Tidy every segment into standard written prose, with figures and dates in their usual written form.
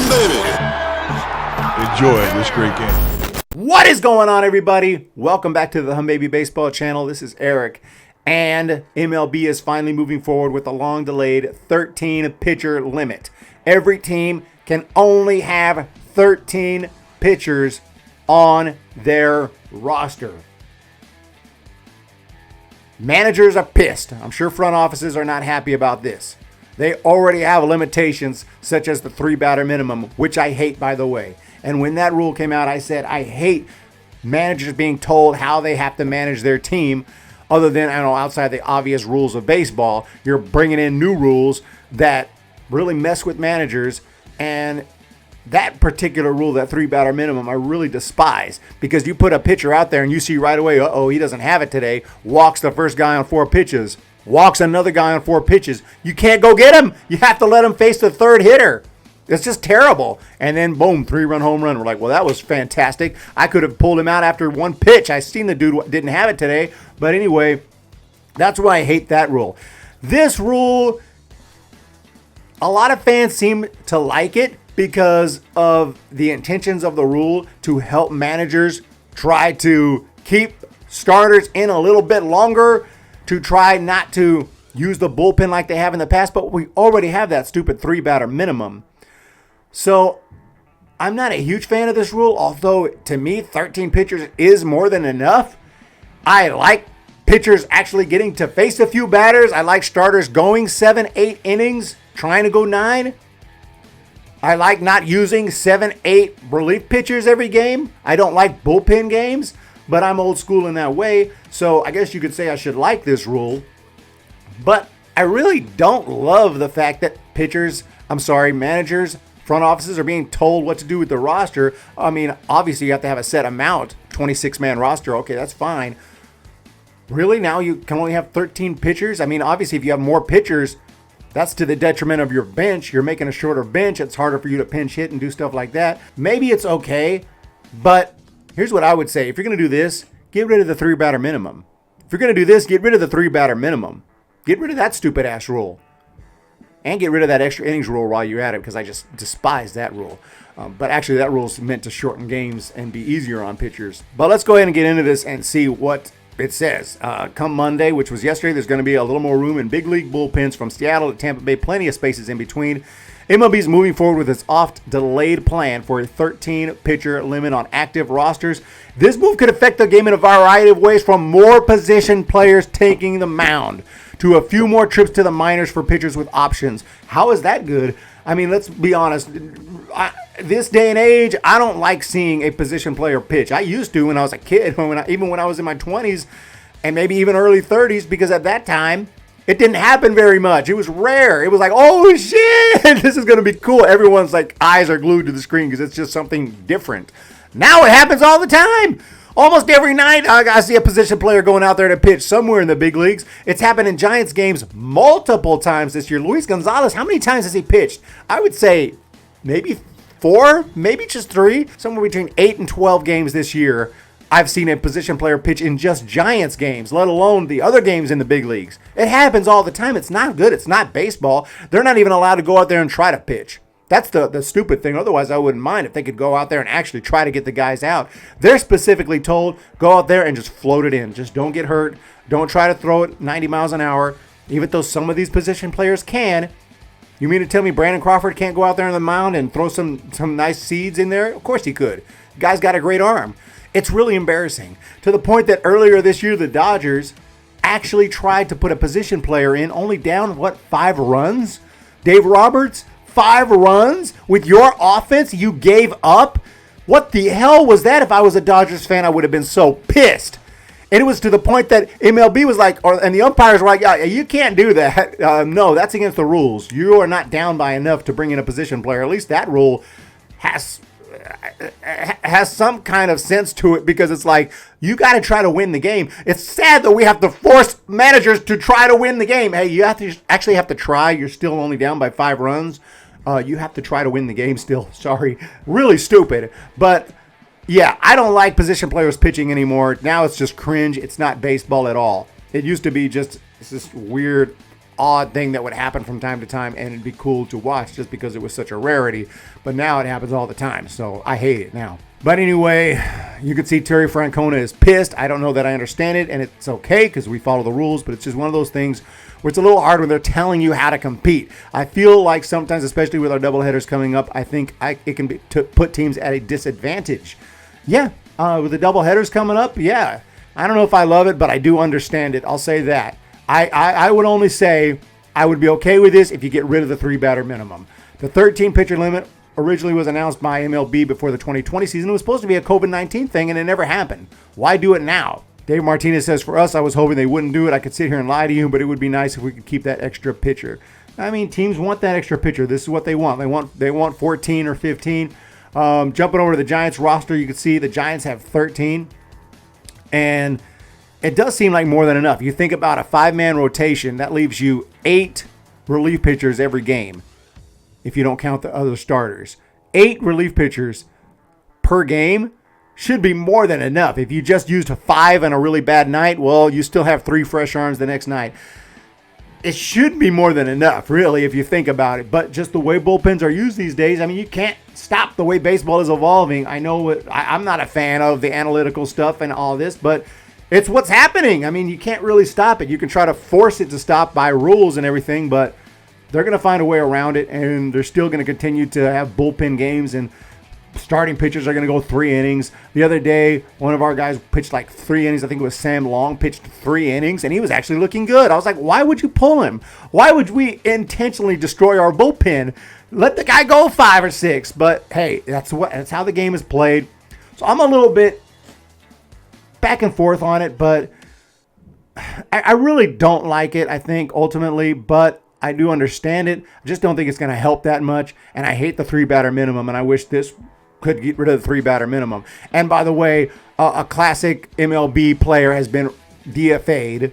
baby. Enjoy this great game. What is going on, everybody? Welcome back to the Baby Baseball channel. This is Eric, and MLB is finally moving forward with the long-delayed 13-pitcher limit. Every team can only have 13 pitchers on their roster. Managers are pissed. I'm sure front offices are not happy about this. They already have limitations such as the 3-batter minimum, which I hate, by the way. And when that rule came out, I said I hate managers being told how they have to manage their team other than, outside the obvious rules of baseball. You're bringing in new rules that really mess with managers, and that particular rule, that 3-batter minimum, I really despise, because you put a pitcher out there and you see right away, he doesn't have it today, walks the first guy on 4 pitches, walks another guy on 4 pitches. You can't go get him. You have to let him face the third hitter. It's just terrible. And then, boom, 3-run home run. We're like, well, that was fantastic. I could have pulled him out after 1 pitch. I seen the dude didn't have it today. But anyway, that's why I hate that rule. This rule, a lot of fans seem to like it because of the intentions of the rule to help managers try to keep starters in a little bit longer, to try not to use the bullpen like they have in the past. But we already have that stupid 3-batter minimum. So I'm not a huge fan of this rule, although to me 13 pitchers is more than enough. I like pitchers actually getting to face a few batters. I like starters going 7-8 innings, trying to go 9. I like not using 7-8 relief pitchers every game. I don't like bullpen games, but I'm old school in that way. So I guess you could say I should like this rule. But I really don't love the fact that managers, front offices are being told what to do with the roster. I mean, obviously you have to have a set amount, 26-man roster. Okay, that's fine. Really? Now you can only have 13 pitchers? I mean, obviously if you have more pitchers, that's to the detriment of your bench. You're making a shorter bench. It's harder for you to pinch hit and do stuff like that. Maybe it's okay, but here's what I would say. If you're going to do this, get rid of the 3-batter minimum. If you're going to do this, get rid of the 3-batter minimum. Get rid of that stupid-ass rule. And get rid of that extra innings rule while you're at it, because I just despise that rule. But actually, that rule is meant to shorten games and be easier on pitchers. But let's go ahead and get into this and see what it says. Come Monday, which was yesterday, there's going to be a little more room in big league bullpens from Seattle to Tampa Bay. Plenty of spaces in between. MLB is moving forward with its oft-delayed plan for a 13-pitcher limit on active rosters. This move could affect the game in a variety of ways, from more position players taking the mound to a few more trips to the minors for pitchers with options. How is that good? I mean, let's be honest. This day and age, I don't like seeing a position player pitch. I used to when I was a kid, even when I was in my 20s and maybe even early 30s, because at that time, it didn't happen very much. It was rare. It was like, oh, shit, this is going to be cool. Everyone's like eyes are glued to the screen because it's just something different. Now it happens all the time. Almost every night, I see a position player going out there to pitch somewhere in the big leagues. It's happened in Giants games multiple times this year. Luis Gonzalez, how many times has he pitched? I would say maybe 4, maybe just 3. Somewhere between 8 and 12 games this year, I've seen a position player pitch in just Giants games, let alone the other games in the big leagues. It happens all the time. It's not good. It's not baseball. They're not even allowed to go out there and try to pitch. That's the stupid thing. Otherwise, I wouldn't mind if they could go out there and actually try to get the guys out. They're specifically told, go out there and just float it in. Just don't get hurt. Don't try to throw it 90 miles an hour. Even though some of these position players can. You mean to tell me Brandon Crawford can't go out there on the mound and throw some nice seeds in there? Of course he could. The guy's got a great arm. It's really embarrassing, to the point that earlier this year, the Dodgers actually tried to put a position player in, only down, 5 runs? Dave Roberts, 5 runs with your offense you gave up? What the hell was that? If I was a Dodgers fan, I would have been so pissed. And it was to the point that MLB was like, and the umpires were like, yeah, you can't do that. No, that's against the rules. You are not down by enough to bring in a position player. At least that rule has some kind of sense to it, because it's like, you got to try to win the game. It's sad that we have to force managers to try to win the game. Hey, you actually have to try. You're still only down by 5 runs. You have to try to win the game still. Sorry. Really stupid. But yeah, I don't like position players pitching anymore. Now it's just cringe. It's not baseball at all. It used to be just this weird odd thing that would happen from time to time, and it'd be cool to watch just because it was such a rarity. But now it happens all the time, so I hate it now. But anyway, you can see Terry Francona is pissed. I don't know that I understand it, and it's okay because we follow the rules, but it's just one of those things where it's a little hard when they're telling you how to compete. I feel like sometimes, especially with our doubleheaders coming up, I think it can be to put teams at a disadvantage. Yeah, with the doubleheaders coming up, yeah. I don't know if I love it, but I do understand it. I'll say that. I would only say I would be okay with this if you get rid of the 3-batter minimum. The 13 pitcher limit originally was announced by MLB before the 2020 season. It was supposed to be a COVID-19 thing, and it never happened. Why do it now? Dave Martinez says, for us, I was hoping they wouldn't do it. I could sit here and lie to you, but it would be nice if we could keep that extra pitcher. I mean, teams want that extra pitcher. This is what they want. They want 14 or 15. Jumping over to the Giants roster, you can see the Giants have 13. And it does seem like more than enough. You think about a 5-man rotation, that leaves you 8 relief pitchers every game, if you don't count the other starters. 8 relief pitchers per game should be more than enough. If you just used 5 on a really bad night, well, you still have 3 fresh arms the next night. It should be more than enough, really, if you think about it. But just the way bullpens are used these days, I mean, you can't stop the way baseball is evolving. I know I'm not a fan of the analytical stuff and all this, but it's what's happening. I mean, you can't really stop it. You can try to force it to stop by rules and everything, but they're going to find a way around it, and they're still going to continue to have bullpen games, and starting pitchers are going to go 3 innings. The other day, one of our guys pitched like 3 innings. I think it was Sam Long, pitched 3 innings, and he was actually looking good. I was like, why would you pull him? Why would we intentionally destroy our bullpen? Let the guy go 5 or 6. But hey, that's how the game is played. So I'm a little bit back and forth on it, but I really don't like it, I think, ultimately, but I do understand it. I just don't think it's going to help that much, and I hate the 3-batter minimum, and I wish this could get rid of the 3-batter minimum. And by the way, a classic MLB player has been DFA'd.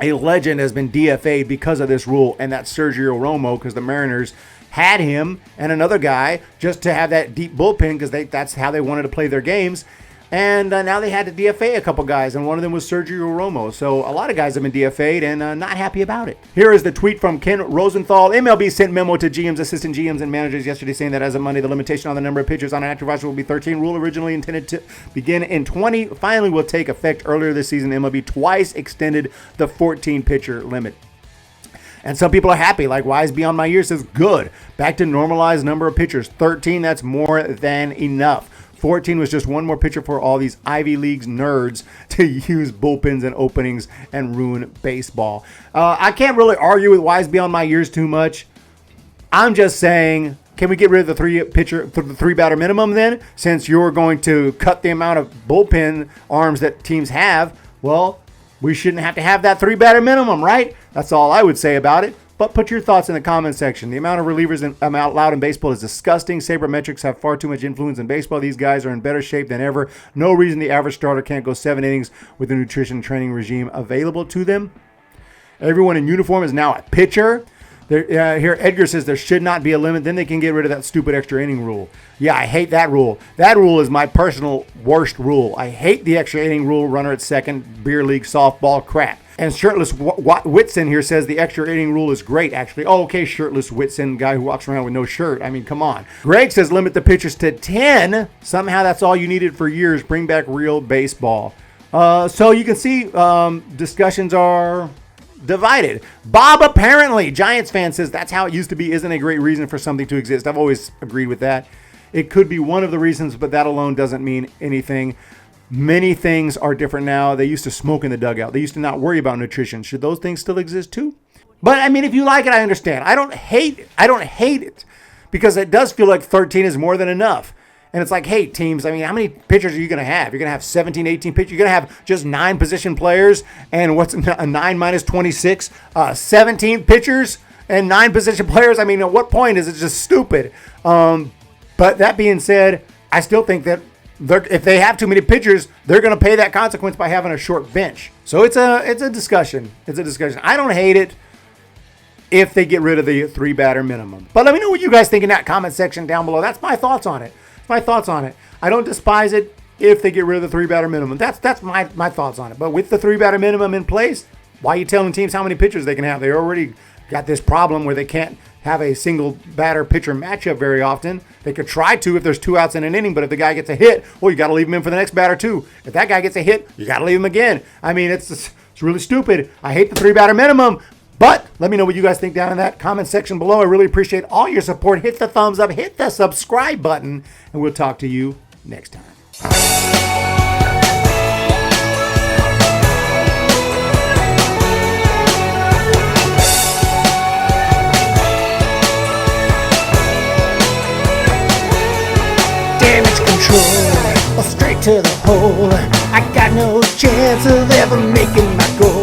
A legend has been DFA'd because of this rule, and that's Sergio Romo, because the Mariners had him and another guy just to have that deep bullpen because that's how they wanted to play their games. And now they had to DFA a couple guys, and one of them was Sergio Romo. So a lot of guys have been DFA'd and not happy about it. Here is the tweet from Ken Rosenthal. MLB sent memo to GMs, assistant GMs, and managers yesterday saying that as of Monday, the limitation on the number of pitchers on an active roster will be 13. Rule originally intended to begin in 20 finally will take effect earlier this season. MLB twice extended the 14-pitcher limit. And some people are happy, like Wise Beyond My Years says, good. Back to normalized number of pitchers. 13, that's more than enough. 14 was just one more pitcher for all these Ivy Leagues nerds to use bullpens and openings and ruin baseball. I can't really argue with Wise Beyond My Years too much. I'm just saying, can we get rid of the 3-batter minimum then? Since you're going to cut the amount of bullpen arms that teams have, well, we shouldn't have to have that 3-batter minimum, right? That's all I would say about it. But put your thoughts in the comment section. The amount of relievers allowed in baseball is disgusting. Sabermetrics have far too much influence in baseball. These guys are in better shape than ever. No reason the average starter can't go 7 innings with the nutrition training regime available to them. Everyone in uniform is now a pitcher. Here, Edgar says there should not be a limit. Then they can get rid of that stupid extra inning rule. Yeah, I hate that rule. That rule is my personal worst rule. I hate the extra inning rule, runner at second, beer league, softball, crap. And Shirtless Whitson here says the extra inning rule is great, actually. Oh, okay, Shirtless Whitson, guy who walks around with no shirt. I mean, come on. Greg says limit the pitchers to 10. Somehow that's all you needed for years. Bring back real baseball. So you can see discussions are divided. Bob apparently, Giants fan, says that's how it used to be isn't a great reason for something to exist. I've always agreed with that. It could be one of the reasons, but that alone doesn't mean anything. Many things are different now. They used to smoke in the dugout. They used to not worry about nutrition. Should those things still exist too? But I mean, if you like it, I understand. I don't hate it because it does feel like 13 is more than enough. And it's like, hey, teams, I mean, how many pitchers are you going to have? You're going to have 17, 18 pitchers. You're going to have just 9 position players. And what's a 9 minus 26? 17 pitchers and 9 position players. I mean, at what point is it just stupid? But that being said, I still think that if they have too many pitchers, they're going to pay that consequence by having a short bench. So it's a discussion. It's a discussion. I don't hate it if they get rid of the 3-batter minimum. But let me know what you guys think in that comment section down below. That's my thoughts on it. I don't despise it if they get rid of the 3-batter minimum. That's my thoughts on it. But with the 3-batter minimum in place, Why are you telling teams how many pitchers they can have? They already got this problem where they can't have a single batter pitcher matchup very often. They could try to if there's 2 outs in an inning, but if the guy gets a hit, well, you got to leave him in for the next batter too. If that guy gets a hit, you got to leave him again. I mean, it's really stupid. I hate the 3-batter minimum, but let me know what you guys think down in that comment section below. I really appreciate all your support. Hit the thumbs up, hit the subscribe button, and we'll talk to you next time. Straight to the hole. I got no chance of ever making my goal.